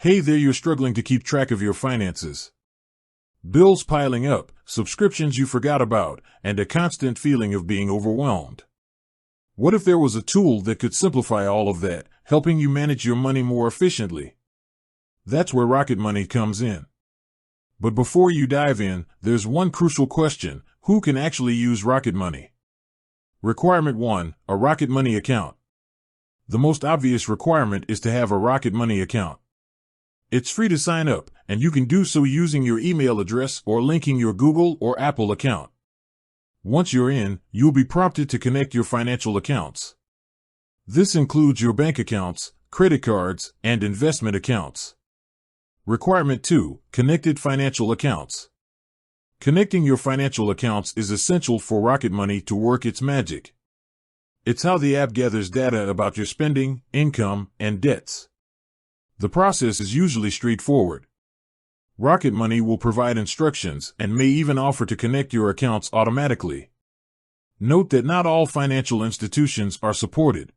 Hey there, you're struggling to keep track of your finances. Bills piling up, subscriptions you forgot about, and a constant feeling of being overwhelmed. What if there was a tool that could simplify all of that, helping you manage your money more efficiently? That's where Rocket Money comes in. But before you dive in, there's one crucial question: who can actually use Rocket Money? Requirement 1: a Rocket Money account. The most obvious requirement is to have a Rocket Money account. It's free to sign up, and you can do so using your email address or linking your Google or Apple account. Once you're in, you'll be prompted to connect your financial accounts. This includes your bank accounts, credit cards, and investment accounts. Requirement 2: connected financial accounts. Connecting your financial accounts is essential for Rocket Money to work its magic. It's how the app gathers data about your spending, income, and debts. The process is usually straightforward. Rocket Money will provide instructions and may even offer to connect your accounts automatically. Note that not all financial institutions are supported.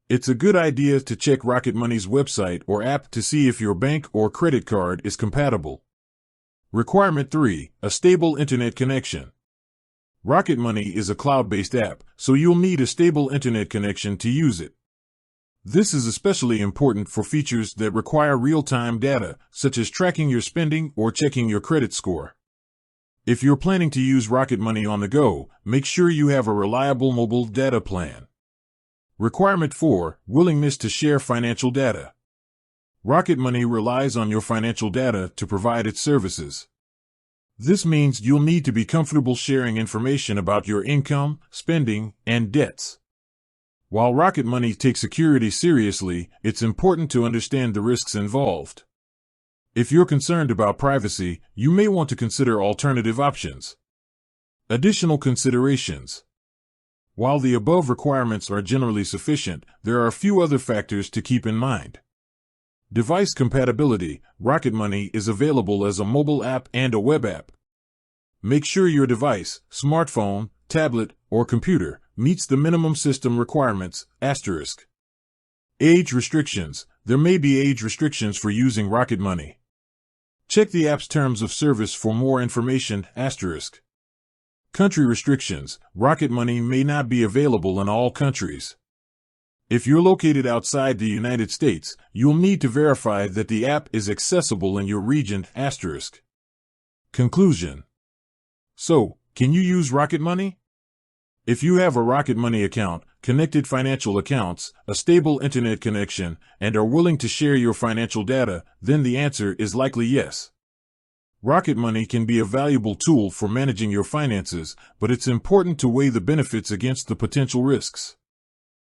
It's a good idea to check Rocket Money's website or app to see if your bank or credit card is compatible. Requirement 3: a stable internet connection. Rocket Money is a cloud-based app, so you'll need a stable internet connection to use it. This is especially important for features that require real-time data, such as tracking your spending or checking your credit score. If you're planning to use Rocket Money on the go, make sure you have a reliable mobile data plan. Requirement 4: willingness to share financial data. Rocket Money relies on your financial data to provide its services. This means you'll need to be comfortable sharing information about your income, spending, and debts. While Rocket Money takes security seriously, it's important to understand the risks involved. If you're concerned about privacy, you may want to consider alternative options. Additional considerations. While the above requirements are generally sufficient, there are a few other factors to keep in mind. Device compatibility. Rocket Money is available as a mobile app and a web app. Make sure your device, smartphone, tablet, or computer, meets the minimum system requirements, *. Age restrictions. There may be age restrictions for using Rocket Money. Check the app's terms of service for more information, *. Country restrictions. Rocket Money may not be available in all countries. If you're located outside the United States, you'll need to verify that the app is accessible in your region, *. Conclusion. So, can you use Rocket Money? If you have a Rocket Money account, connected financial accounts, a stable internet connection, and are willing to share your financial data, then the answer is likely yes. Rocket Money can be a valuable tool for managing your finances, but it's important to weigh the benefits against the potential risks.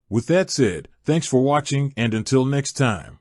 With that said, thanks for watching, and until next time.